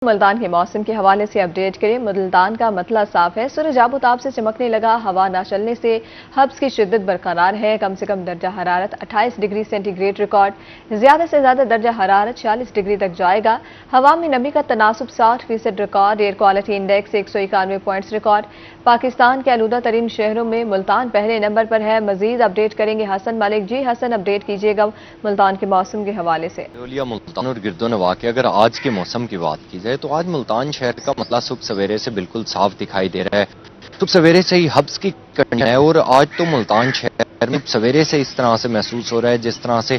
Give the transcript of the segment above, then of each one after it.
ملتان کے موسم کے حوالے سے اپڈیٹ کریں۔ ملتان کا مطلع صاف ہے، سورج آب و تاب سے چمکنے لگا، ہوا نہ چلنے سے ہبس کی شدت برقرار ہے۔ کم سے کم درجہ حرارت 28 ڈگری سینٹی گریڈ ریکارڈ، زیادہ سے زیادہ درجہ حرارت 46 ڈگری تک جائے گا۔ ہوا میں نمی کا تناسب 60% record, air quality index 191 points record. Pakistan کے آلودہ ترین شہروں میں ملتان پہلے نمبر پر ہے۔ مزید اپڈیٹ کریں گے حسن ملک۔ جی حسن، اپڈیٹ کیجیے گا ملتان کے موسم کے حوالے سے۔ ملتان اور گرد و نواح کے اگر آج کے موسم کی بات کی جائے تو آج ملتان شہر کا مطلع صبح سویرے سے بالکل صاف دکھائی دے رہا ہے۔ صبح سویرے سے ہی ہبس کی کنڈیشن ہے اور آج تو ملتان شہر میں سویرے سے اس طرح سے محسوس ہو رہا ہے جس طرح سے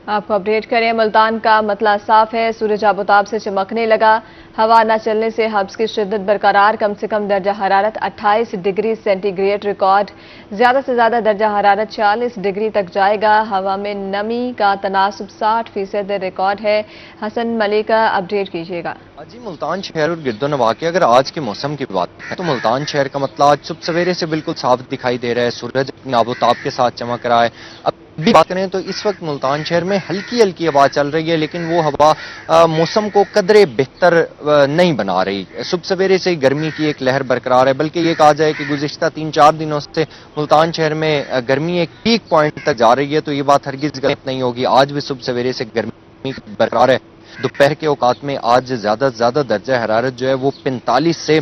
آپ کو اپڈیٹ کریں۔ ملتان کا مطلع صاف ہے، سورج آب و تاب سے چمکنے لگا، ہوا نہ چلنے سے ہبس کی شدت برقرار۔ کم سے کم درجہ حرارت 28 ڈگری سینٹی گریڈ ریکارڈ، زیادہ سے زیادہ درجہ حرارت 46 ڈگری تک جائے گا۔ ہوا میں نمی کا تناسب 60% ریکارڈ ہے۔ حسن ملک، اپڈیٹ کیجیے گا۔ جی، ملتان شہر اور گرد و نواح کے اگر آج کے موسم کی بات ہے تو ملتان شہر کا مطلع آج صبح سویرے سے بالکل صاف دکھائی دے رہا ہے۔ سورج اپنے آب و تاب کے ساتھ چمک رہا ہے۔ اب بھی بات کریں تو اس وقت ملتان شہر میں ہلکی ہلکی ہوا چل رہی ہے، لیکن وہ ہوا موسم کو قدرے بہتر نہیں بنا رہی۔ صبح سویرے سے گرمی کی ایک لہر برقرار ہے، بلکہ یہ کہا جائے کہ گزشتہ 3-4 دنوں سے ملتان شہر میں گرمی ایک پیک پوائنٹ تک جا رہی ہے، تو یہ بات ہرگز غلط نہیں ہوگی۔ آج بھی صبح سویرے سے گرمی برقرار ہے۔ دوپہر کے اوقات میں آج زیادہ سے زیادہ درجہ حرارت جو ہے وہ 45 سے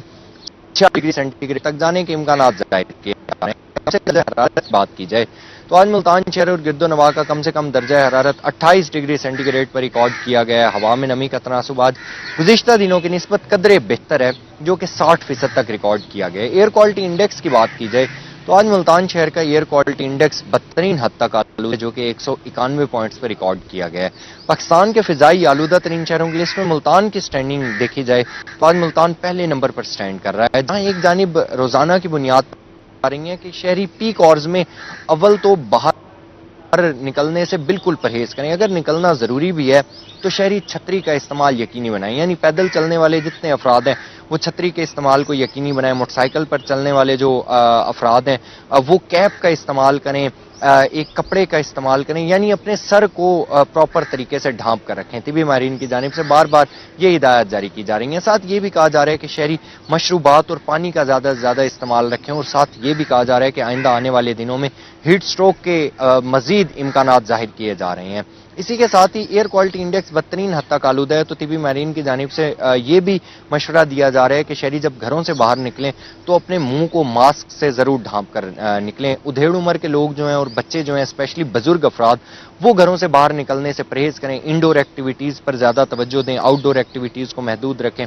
46 ڈگری سینٹی گریڈ تک جانے کے امکانات ظاہر کیے جا رہے ہیں۔ درجہ حرارت کی بات کی جائے تو آج ملتان شہر اور گرد و نواح کا کم سے کم درجہ حرارت 28 ڈگری سینٹی گریڈ پر ریکارڈ کیا گیا ہے۔ ہوا میں نمی کا تناسب آج گزشتہ دنوں کی نسبت قدرے بہتر ہے، جو کہ 60% تک ریکارڈ کیا گیا ہے۔ ایئر کوالٹی انڈیکس کی بات کی جائے تو آج ملتان شہر کا ایئر کوالٹی انڈیکس بدترین حد تک آلودہ ہے، جو کہ 191 پوائنٹس پر ریکارڈ کیا گیا ہے۔ پاکستان کے فضائی آلودہ ترین شہروں کی لسٹ میں ملتان کی سٹینڈنگ دیکھی جائے تو آج ملتان پہلے نمبر پر سٹینڈ کر رہا ہے، جہاں ایک جانب روزانہ کی بنیاد پر آ رہی ہیں کہ شہری پیک آورز میں اول تو باہر نکلنے سے بالکل پرہیز کریں، اگر نکلنا ضروری بھی ہے تو شہری چھتری کا استعمال یقینی بنائیں، یعنی پیدل چلنے والے جتنے افراد ہیں وہ چھتری کے استعمال کو یقینی بنائیں۔ موٹر سائیکل پر چلنے والے جو افراد ہیں وہ کیپ کا استعمال کریں، ایک کپڑے کا استعمال کریں، یعنی اپنے سر کو پراپر طریقے سے ڈھانپ کر رکھیں۔ طبی ماہرین کی جانب سے بار بار یہ ہدایات جاری کی جا رہی ہیں۔ ساتھ یہ بھی کہا جا رہا ہے کہ شہری مشروبات اور پانی کا زیادہ سے زیادہ استعمال رکھیں، اور ساتھ یہ بھی کہا جا رہا ہے کہ آئندہ آنے والے دنوں میں ہیٹ سٹروک کے مزید امکانات ظاہر کیے جا رہے ہیں۔ اسی کے ساتھ ہی ایئر کوالٹی انڈیکس بدترین حد تک آلودہ ہے، تو طبی ماہرین کی جانب سے یہ بھی مشورہ دیا جا رہا ہے کہ شہری جب گھروں سے باہر نکلیں تو اپنے منہ کو ماسک سے ضرور ڈھانپ کر نکلیں۔ ادھیڑ عمر کے لوگ جو ہیں اور بچے جو ہیں، اسپیشلی بزرگ افراد، وہ گھروں سے باہر نکلنے سے پرہیز کریں۔ انڈور ایکٹیویٹیز پر زیادہ توجہ دیں، آؤٹ ڈور ایکٹیویٹیز کو محدود رکھیں۔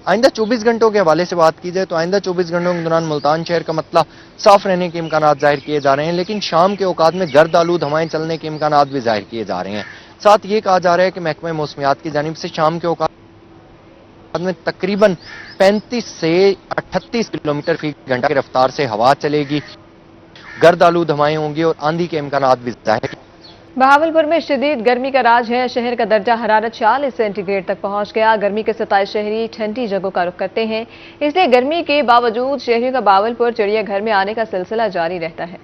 آئندہ 24 گھنٹوں کے حوالے سے بات کی جائے تو آئندہ 24 گھنٹوں کے دوران ملتان شہر کا مطلع صاف رہنے کے امکانات ظاہر کیے جا رہے ہیں، لیکن شام کے اوقات میں گرد آلود ہوائیں چلنے کے امکانات بھی ظاہر کیے جا رہے ہیں۔ ساتھ یہ کہا جا رہا ہے کہ محکمہ موسمیات کی جانب سے شام کے اوقات میں تقریباً 35 سے 38 کلومیٹر فی گھنٹہ کی رفتار سے ہوا چلے گی، گرد آلود ہوائیں ہوں گی اور آندھی کے امکانات بھی ظاہر۔ بہاولپور میں شدید گرمی کا راج ہے، شہر کا درجہ حرارت 46 سینٹی گریڈ تک پہنچ گیا۔ گرمی کے ستائے شہری ٹھنڈی جگہوں کا رخ کرتے ہیں، اس لیے گرمی کے باوجود شہریوں کا بہاولپور چڑیا گھر میں آنے کا سلسلہ جاری رہتا ہے۔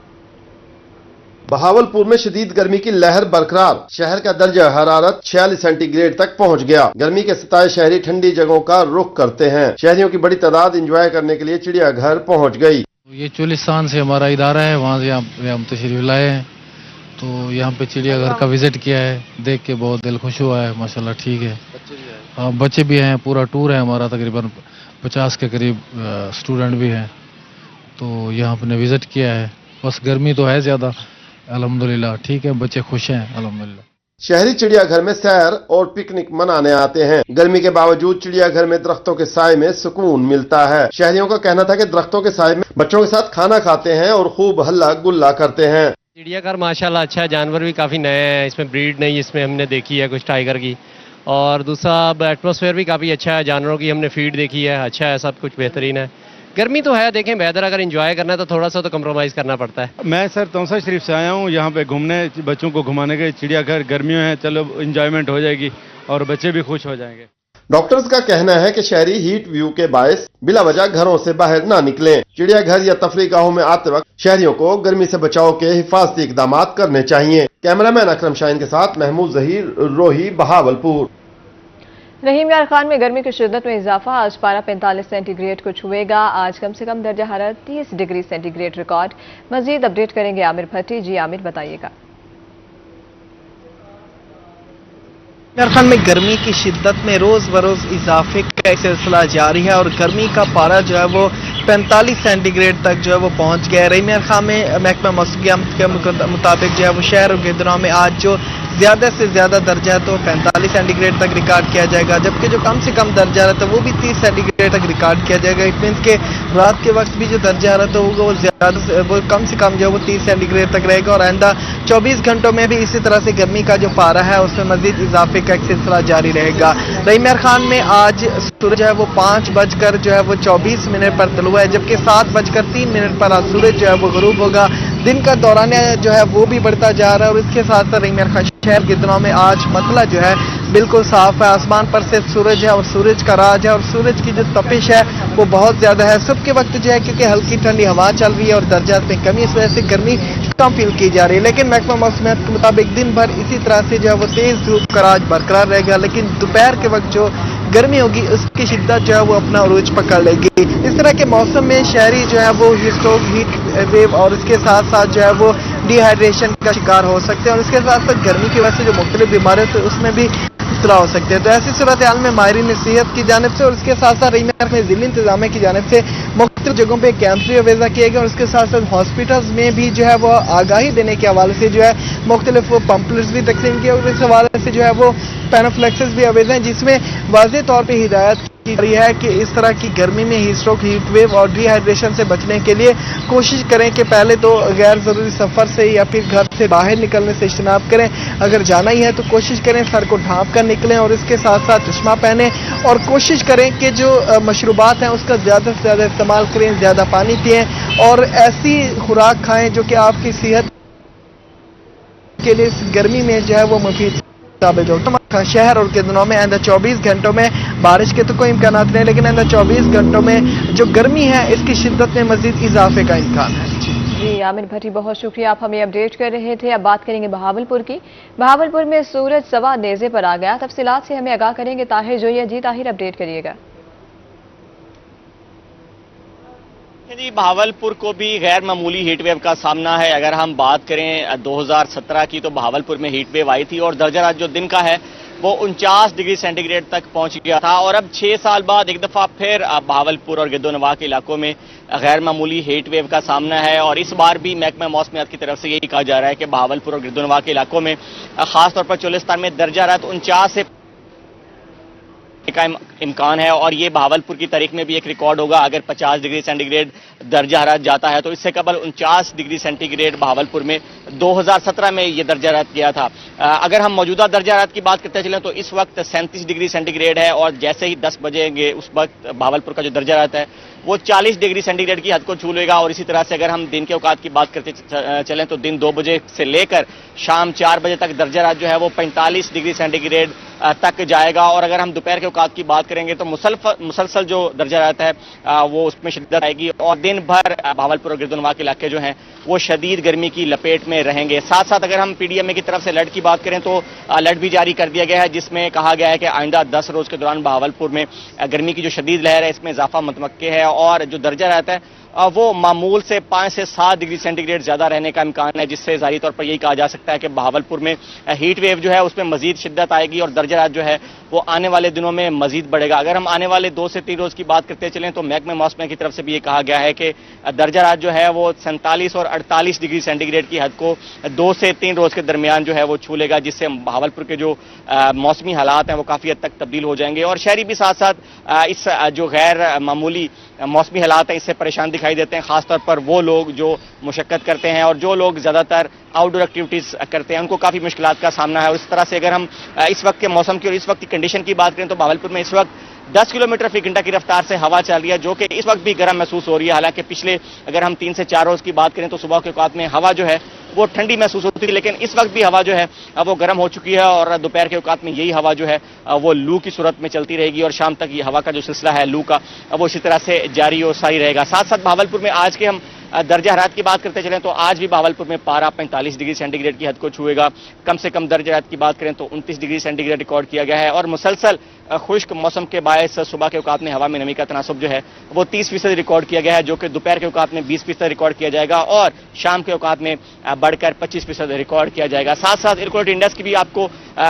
بہاولپور میں شدید گرمی کی لہر برقرار، شہر کا درجہ حرارت 46 سینٹی گریڈ تک پہنچ گیا۔ گرمی کے ستائے شہری ٹھنڈی جگہوں کا رخ کرتے ہیں، شہریوں کی بڑی تعداد انجوائے کرنے کے لیے چڑیا گھر پہنچ گئی۔ یہ چولستان سے ہمارا ادارہ ہے، وہاں سے ہم تشریف لائے ہیں، تو یہاں پہ چڑیا گھر کا وزٹ کیا ہے، دیکھ کے بہت دل خوش ہوا ہے۔ ماشاءاللہ ٹھیک ہے، ہاں بچے بھی ہیں، پورا ٹور ہے ہمارا، تقریباً 50 کے قریب اسٹوڈنٹ بھی ہیں، تو یہاں پہ نے وزٹ کیا ہے۔ بس گرمی تو ہے زیادہ، الحمدللہ ٹھیک ہے، بچے خوش ہیں الحمدللہ۔ شہری چڑیا گھر میں سیر اور پکنک منانے آتے ہیں۔ گرمی کے باوجود چڑیا گھر میں درختوں کے سائے میں سکون ملتا ہے۔ شہریوں کا کہنا تھا کہ درختوں کے سائے میں بچوں کے ساتھ کھانا کھاتے ہیں اور خوب ہلا گلا کرتے ہیں۔ چڑیا گھر ماشاءاللہ اچھا ہے، جانور بھی کافی نئے ہیں، اس میں بریڈ نہیں، اس میں ہم نے دیکھی ہے کچھ ٹائیگر کی، اور دوسرا ایٹماسفیئر بھی کافی اچھا ہے، جانوروں کی ہم نے فیڈ دیکھی ہے، اچھا ہے، سب کچھ بہترین ہے۔ گرمی تو ہے، دیکھیں ویدر اگر انجوائے کرنا ہے تو تھوڑا سا تو کمپرومائز کرنا پڑتا ہے۔ میں سر تونسا شریف سے آیا ہوں، یہاں پہ گھومنے، بچوں کو گھمانے کے چڑیا گھر، گرمیوں ہیں، چلو انجوائمنٹ ہو جائے گی اور بچے بھی خوش ہو جائیں گے۔ ڈاکٹرز کا کہنا ہے کہ شہری ہیٹ ویو کے باعث بلا وجہ گھروں سے باہر نہ نکلیں۔ چڑیا گھر یا تفریح گاہوں میں آتے وقت شہریوں کو گرمی سے بچاؤ کے حفاظتی اقدامات کرنے چاہیے۔ کیمرہ مین اکرم شاہین کے ساتھ محمود ظہیر، روہی، بہاولپور۔ रहीम यार खान में गर्मी की शिद्दत में इजाफा, आज पारा 45 सेंटीग्रेड को छुएगा। आज कम से कम दर्जा हरारत 30 डिग्री सेंटीग्रेड रिकॉर्ड। मजीद अपडेट करेंगे आमिर भट्टी। जी आमिर, बताइएगा। यार खान में गर्मी की शिद्दत में रोज बरोज इजाफे का सिलसिला जारी है और गर्मी का पारा जो है वो 45 सेंटीग्रेड तक जो है वो पहुंच गया है। रहीम यार खान में महकमा मौसमियात के मुताबिक जो है वो शहर और गिरदनों में आज जो ज्यादा से ज्यादा दर्जा है तो 45 सेंटीग्रेड तक रिकॉर्ड किया जाएगा, जबकि जो कम से कम दर्जा रहता है वो भी 30 सेंटीग्रेड तक रिकॉर्ड किया जाएगा। इट मीन्स के रात के वक्त भी जो दर्जा रहता होगा वो कम से कम जो है वो 30 सेंटीग्रेड तक रहेगा और आइंदा 24 घंटों में भी इसी तरह से गर्मी का जो पारा है उसमें मजीद इजाफे का एक सिलसिला जारी रहेगा। रहीम यार खान में आज सूरज है वो 5 बजकर जो है वो 24 मिनट पर तलुआ है, जबकि 7 बजकर 3 मिनट पर आज सूरज जो है वो गरूब होगा। दिन का दौरानिया जो है वो भी बढ़ता जा रहा है और इसके साथ साथ रहीम यार खान शहर के दिनों में आज मतला जो है बिल्कुल साफ है। आसमान पर सिर्फ सूरज है और सूरज का राज है और सूरज की जो तपिश है वो बहुत ज्यादा है। सुबह के वक्त जो है क्योंकि हल्की ठंडी हवा चल रही है और दर्जात में कमी, इस वजह से गर्मी कम फील की जा रही है। लेकिन महकमा मौसमियात के मुताबिक दिन भर इसी तरह से जो है वो तेज धूप का राज बरकरार रहेगा, लेकिन दोपहर के वक्त जो गर्मी होगी उसकी शिद्दत जो है वो अपना उरूज पकड़ लेगी। इस तरह के मौसम में शहरी जो है वो हीट वेव और इसके साथ साथ जो है वो डिहाइड्रेशन का शिकार हो सकते हैं और इसके साथ साथ गर्मी की वजह से जो मुख्तलिफ बीमारियां होती है उसमें भी इब्तला हो सकते हैं। तो ऐसी सूरत हाल में माहिरीन सेहत की जानिब से और इसके साथ साथ रहीम यार में जिला इंतजामिया की जानिब से मुख्तलिफ जगहों पे कैंप भी अवेजा किए गए और इसके साथ साथ हॉस्पिटल्स में भी जो है वो आगाही देने के हवाले से जो है मुख्तलिफ पंपलेट्स भी तकसीम किए और इस हवाले से जो है वो पैनाफ्लेक्सेस भी अवेजा हैं, जिसमें वाज़ेह तौर पर हिदायत की गई है कि इस तरह की गर्मी में हीट स्ट्रोक, हीट वेव और डिहाइड्रेशन से बचने के लिए कोशिश करें कि पहले तो गैर जरूरी सफर से या फिर घर से बाहर निकलने से इज्तनाब करें। अगर जाना ही है तो कोशिश करें सर को ढांप कर निकलें और इसके साथ साथ चश्मा पहने और कोशिश करें कि जो मशरूबात हैं उसका ज्यादा से ज्यादा इस्तेमाल करें, ज्यादा पानी पिएं और ऐसी खुराक खाएं जो कि आपकी सेहत के लिए इस गर्मी में जो है वो मुफीद साबित हो। शहर और के दिनों में आइंदा 24 घंटों में बारिश के तो कोई इम्कान नहीं, लेकिन आइंदा 24 घंटों में जो गर्मी है इसकी शिद्दत में मजीद इजाफे का इम्कान है। जी आमिर भट्टी, बहुत शुक्रिया, आप हमें अपडेट कर रहे थे। अब बात करेंगे बहावलपुर की। बहावलपुर में सूरज सवा नेज़े पर आ गया। तफसीलात से हमें आगाह करेंगे ताहिर जोइया। जी ताहिर, अपडेट करिएगा। जी, बहावलपुर को भी गैर मामूली हीट वेव का सामना है। अगर हम बात करें 2017 की तो बहावलपुर में हीट वेव आई थी और दर्जा आज जो दिन का है वो 49 डिग्री सेंटीग्रेड तक पहुंच गया था और अब 6 साल बाद एक दफा फिर बहावलपुर और गिरदोनवाह के इलाकों में गैर मामूली हीट वेव का सामना है और इस बार भी महकमा मौसमियात की तरफ से यही कहा जा रहा है कि बहावलपुर और गिरदोनवाह के इलाकों में खासतौर पर चोलिस्तान में दर्जा हरारत 49 से का इम्कान है और ये बहावलपुर की तारीख में भी एक रिकॉर्ड होगा। अगर 50 डिग्री सेंटीग्रेड दर्जा हरारत जाता है तो इससे कबल 49 डिग्री सेंटीग्रेड बहावलपुर में 2017 में ये दर्जा हरारत गया था। अगर हम मौजूदा दर्जा हरारत की बात करते चलें तो इस वक्त 37 डिग्री सेंटीग्रेड है और जैसे ही 10 बजेंगे उस वक्त बहावलपुर का जो दर्जा हरारत है वो 40 डिग्री सेंटीग्रेड की हद को छू लेगा और इसी तरह से अगर हम दिन के औकात की बात करते चलें तो दिन 2 बजे से लेकर शाम 4 बजे तक दर्जा हरारत जो है वो 45 डिग्री सेंटीग्रेड तक जाएगा और अगर हम दोपहर के औकात की बात करेंगे तो मुसलसल जो दर्जा हरारत है वो उसमें शिद्दत आएगी और दिन भर बहावलपुर और गिरदोनवाह के इलाके जो हैं वो शदीद गर्मी की लपेट में रहेंगे। साथ साथ अगर हम पीडीएमए की तरफ से अलर्ट की बात करें तो अलर्ट भी जारी कर दिया गया है जिसमें कहा गया है कि आइंदा 10 रोज के दौरान बहावलपुर में गर्मी की जो शदीद लहर है इसमें इजाफा मतवक्के है और जो दर्जा रहता है वो मामूल से 5 से 7 डिग्री सेंटीग्रेड ज्यादा रहने का इम्कान है, जिससे जाहिर तौर पर यही कहा जा सकता है कि बहावलपुर में हीट वेव जो है उसमें मजीद शिद्दत आएगी और दर्जा हरारत जो है वो आने वाले दिनों में मजीद बढ़ेगा। अगर हम आने वाले 2 से 3 रोज की बात करते चलें तो महकमा मौसमियात की तरफ से भी ये कहा गया है कि दर्जा हरारत जो है वो 47 और 48 डिग्री सेंटीग्रेड की हद को 2 से 3 रोज के दरमियान जो है वो छू लेगा, जिससे बहावलपुर के जो मौसमी हालात हैं वो काफी हद तक तब्दील हो जाएंगे और शहरी भी साथ साथ इस जो गैर मामूली मौसमी हालात हैं इससे परेशान दिखाई देते हैं। खासतौर पर वो लोग जो मुशक्कत करते हैं और जो लोग ज्यादातर आउटडोर एक्टिविटीज करते हैं उनको काफी मुश्किलात का सामना है और इस तरह से अगर हम इस वक्त के मौसम की और इस वक्त की कंडीशन की बात करें तो बहावलपुर में इस वक्त 10 किलोमीटर फी घंटा की रफ्तार से हवा चल रही है जो कि इस वक्त भी गर्म महसूस हो रही है। हालांकि पिछले अगर हम 3 से 4 रोज की बात करें तो सुबह के औकात में हवा जो है वो ठंडी महसूस होती थी, लेकिन इस वक्त भी हवा जो है वो गर्म हो चुकी है और दोपहर के औकात में यही हवा जो है वो लू की सूरत में चलती रहेगी और शाम तक ये हवा का जो सिलसिला है लू का वो इसी तरह से जारी और सारी रहेगा। साथ साथ बहावलपुर में आज के हम दर्जा हरारत की बात करते चलें तो आज भी बहावलपुर में पारा 45 डिग्री सेंटीग्रेड की हद को छुएगा। कम से कम दर्जा हरारत की बात करें तो 29 डिग्री सेंटीग्रेड रिकॉर्ड किया गया है और मुसलसल खुश्क मौसम के बायस सुबह के औकात में हवा में नमी का तनासब जो है वो 30% रिकॉर्ड किया गया है, जो कि दोपहर के औकात में 20% रिकॉर्ड किया जाएगा और शाम के औकात में बढ़कर 25% रिकॉर्ड किया जाएगा। साथ साथ एयर क्वालिटी इंडेक्स की भी आपको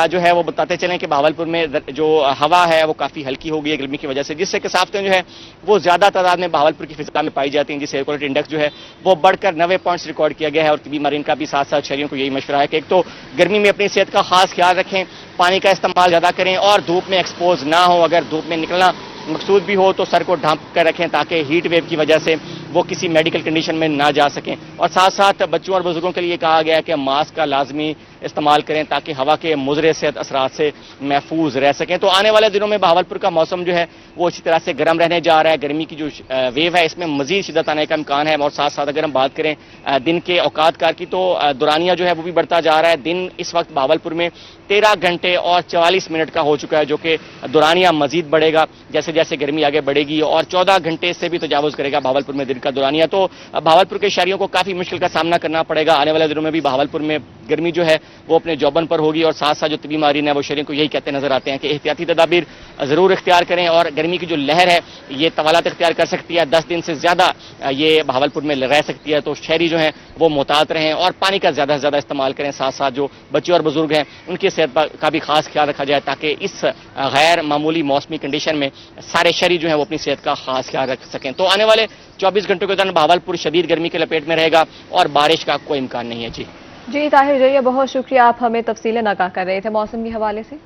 जो है वो बताते चलें कि बहावलपुर में जो हवा है वो काफ़ी हल्की हो गई है गर्मी की वजह से, जिससे कसाफतें जो है वो ज़्यादा तादाद में बहावलपुर की फिजा में पाई जाती हैं, जिससे एयर क्वालिटी इंडेक्स जो है वो बढ़कर 90 पॉइंट्स रिकॉर्ड किया गया है। और तिबी माहिरीन का भी साथ साथ शहरियों को यही मशवरा है कि एक तो गर्मी में अपनी सेहत का खास ख्याल रखें, पानी का इस्तेमाल ज़्यादा करें और धूप में एक्सपोज ना हो। अगर धूप में निकलना मकसूद भी हो तो सर को ढांप कर रखें ताकि हीट वेव की वजह से वो किसी मेडिकल कंडीशन में ना जा सकें। और साथ साथ बच्चों और बुजुर्गों के लिए कहा गया है कि मास्क का लाजमी इस्तेमाल करें ताकि हवा के मुज़रे सेहत असरात से महफूज रह सकें। तो आने वाले दिनों में बहावलपुर का मौसम जो है वो इसी तरह से गर्म रहने जा रहा है। गर्मी की जो वेव है इसमें मजीद शिद्दत आने का इम्कान है। और साथ साथ अगर हम बात करें दिन के औकात कार की तो दुरानिया जो है वो भी बढ़ता जा रहा है। दिन इस वक्त बहावलपुर में 13 घंटे और 44 मिनट का हो चुका है, जो कि दुरानिया मजीद बढ़ेगा जैसे जैसे गर्मी आगे बढ़ेगी और 14 घंटे से भी तजावुज करेगा बहावलपुर में दिन का दुरानिया। तो बहावलपुर के शहरियों को काफी मुश्किल का सामना करना पड़ेगा। आने वाले दिनों में भी बहावलपुर में गर्मी जो है वो अपने जौबन पर होगी। और साथ साथ जो तिबी माहिरीन है वो शहरियों को यही कहते नजर आते हैं कि एहतियाती तदाबीर जरूर इख्तियार करें और गर्मी की जो लहर है ये तवालात इख्तियार कर सकती है, 10 दिन से ज्यादा ये बहावलपुर में रह सकती है। तो शहरी जो हैं वो मोहतात रहें और पानी का ज्यादा से ज्यादा इस्तेमाल करें। साथ साथ जो बच्चे और बुजुर्ग हैं उनकी सेहत का भी खास ख्याल रखा जाए ताकि इस गैर मामूली मौसमी कंडीशन में सारे शहरी जो हैं वो अपनी सेहत का खास ख्याल रख सकें। तो आने वाले 24 घंटों के दौरान बहावलपुर शदीद गर्मी के लपेट में रहेगा और बारिश का कोई इम्कान नहीं है। जी ताहिर जरिया, बहुत शुक्रिया, आप हमें तफसीलन आगाह कर रहे थे मौसम के हवाले से।